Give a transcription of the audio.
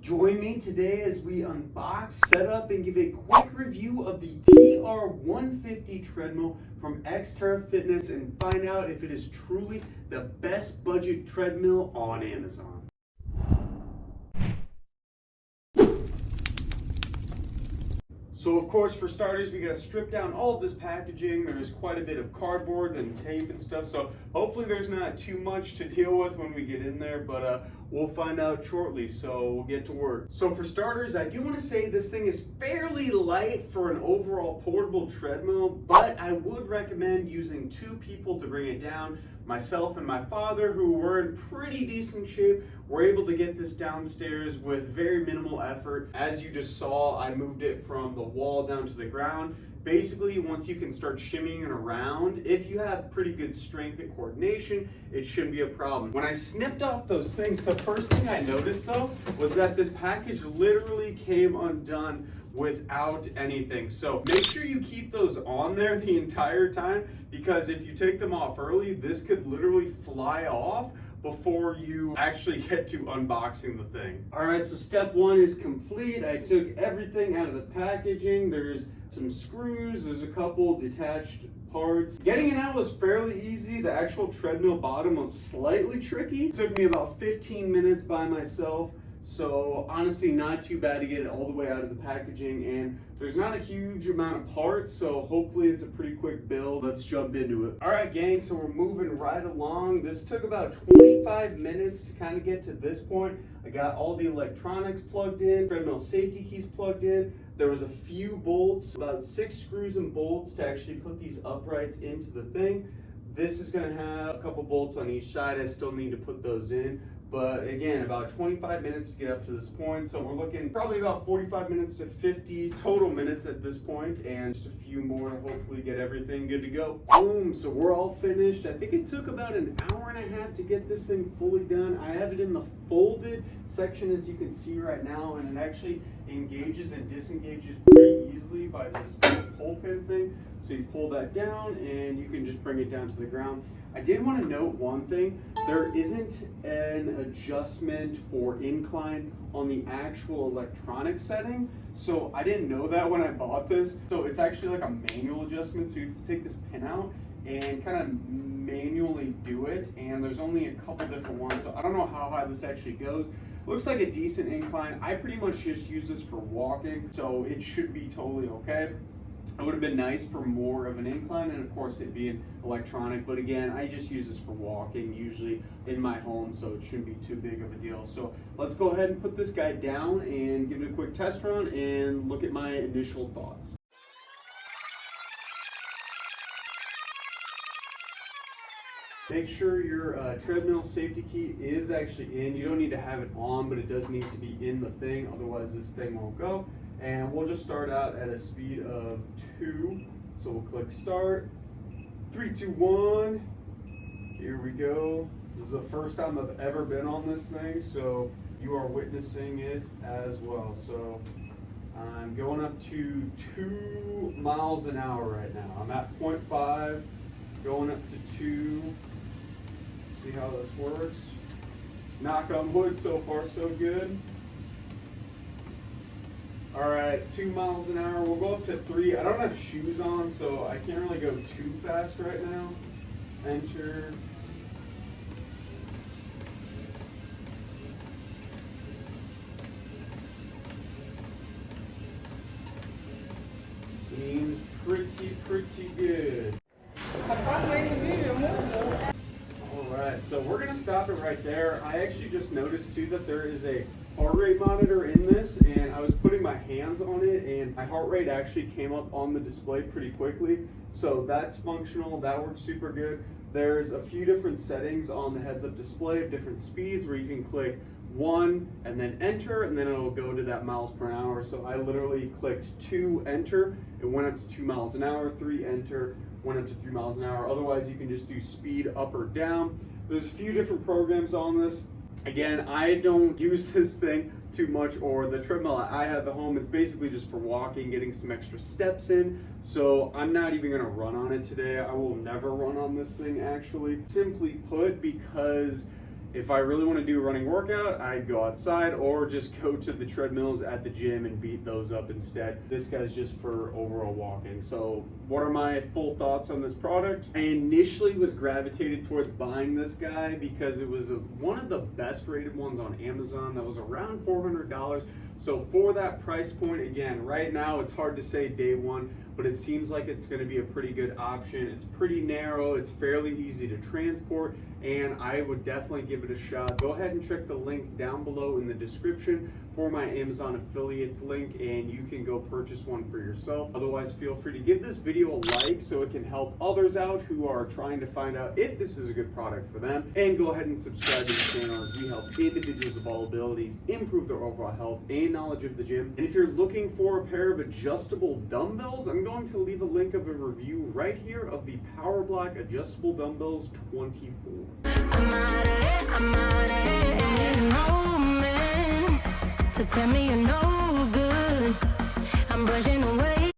Join me today as we unbox, set up, and give a quick review of the TR150 treadmill from Xterra Fitness and find out if it is truly the best budget treadmill on Amazon. So of course, for starters, we gotta strip down all of this packaging. There's quite a bit of cardboard and tape and stuff, so hopefully there's not too much to deal with when we get in there, but we'll find out shortly, so we'll get to work. So for starters, I do wanna say this thing is fairly light for an overall portable treadmill, but I would recommend using 2 people to bring it down. Myself and my father, who were in pretty decent shape, were able to get this downstairs with very minimal effort. As you just saw, I moved it from the wall down to the ground. Basically, once you can start shimmying it around, if you have pretty good strength and coordination, it shouldn't be a problem. When I snipped off those things, the first thing I noticed though was that this package literally came undone without anything. So make sure you keep those on there the entire time, because if you take them off early, this could literally fly off before you actually get to unboxing the thing. All right, so step 1 is complete. I took everything out of the packaging. There's some screws, there's a couple detached parts. Getting it out was fairly easy. The actual treadmill bottom was slightly tricky. It took me about 15 minutes by myself. So honestly, not too bad to get it all the way out of the packaging, and there's not a huge amount of parts, so hopefully it's a pretty quick build. Let's jump into it. All right, gang, so we're moving right along. This took about 25 minutes to kind of get to this point. I got all the electronics plugged in, treadmill safety keys plugged in. There was a few bolts, about 6 screws and bolts to actually put these uprights into the thing. This is gonna have a couple bolts on each side. I still need to put those in. But again, about 25 minutes to get up to this point. So we're looking probably about 45 minutes to 50 total minutes at this point, and just a few more to hopefully get everything good to go. Boom, so we're all finished. I think it took about an hour and a half to get this thing fully done. I have it in the folded section, as you can see right now, and it actually engages and disengages pretty easily by this pull pin thing. So you pull that down and you can just bring it down to the ground. I did want to note one thing. There isn't an adjustment for incline on the actual electronic setting. So I didn't know that when I bought this. So it's actually like a manual adjustment. So you have to take this pin out and kind of manually do it. And there's only a couple different ones. So I don't know how high this actually goes. Looks like a decent incline. I pretty much just use this for walking, so it should be totally okay. It would have been nice for more of an incline, and of course it being electronic, but again, I just use this for walking, usually in my home, so it shouldn't be too big of a deal. So let's go ahead and put this guy down and give it a quick test run and look at my initial thoughts. Make sure your treadmill safety key is actually in. You don't need to have it on, but it does need to be in the thing, otherwise this thing won't go. And we'll just start out at a speed of 2. So we'll click start. 3, 2, 1. Here we go. This is the first time I've ever been on this thing, so you are witnessing it as well. So I'm going up to 2 miles an hour right now. I'm at 0.5, going up to 2. See how this works. Knock on wood, so far so good. All right, 2 miles an hour. We'll go up to 3. I don't have shoes on, so I can't really go too fast right now. Enter. Seems pretty good. Alright, so we're going to stop it right there. I actually just noticed too that there is a heart rate monitor in this, and I was putting my hands on it and my heart rate actually came up on the display pretty quickly. So that's functional, that works super good. There's a few different settings on the heads-up display of different speeds where you can click 1 and then enter, and then it'll go to that miles per hour. So I literally clicked 2, enter, it went up to 2 miles an hour, 3, enter, went up to 3 miles an hour. Otherwise you can just do speed up or down. There's a few different programs on this. Again, I don't use this thing too much, or the treadmill I have at home, it's basically just for walking, getting some extra steps in. So I'm not even gonna run on it today. I will never run on this thing actually. Simply put, because if I really want to do a running workout, I'd go outside or just go to the treadmills at the gym and beat those up instead. This guy's just for overall walking. So what are my full thoughts on this product? I initially was gravitated towards buying this guy because it was one of the best rated ones on Amazon. That was around $400. So for that price point, again, right now it's hard to say day one, but it seems like it's going to be a pretty good option. It's pretty narrow, it's fairly easy to transport, and I would definitely give it a shot. Go ahead and check the link down below in the description for my Amazon affiliate link, and you can go purchase one for yourself. Otherwise, feel free to give this video a like so it can help others out who are trying to find out if this is a good product for them. And go ahead and subscribe to the channel as we help individuals of all abilities improve their overall health and knowledge of the gym. And if you're looking for a pair of adjustable dumbbells, I'm going to leave a link of a review right here of the Power Block Adjustable Dumbbells 24. To tell me you're no good, I'm brushing away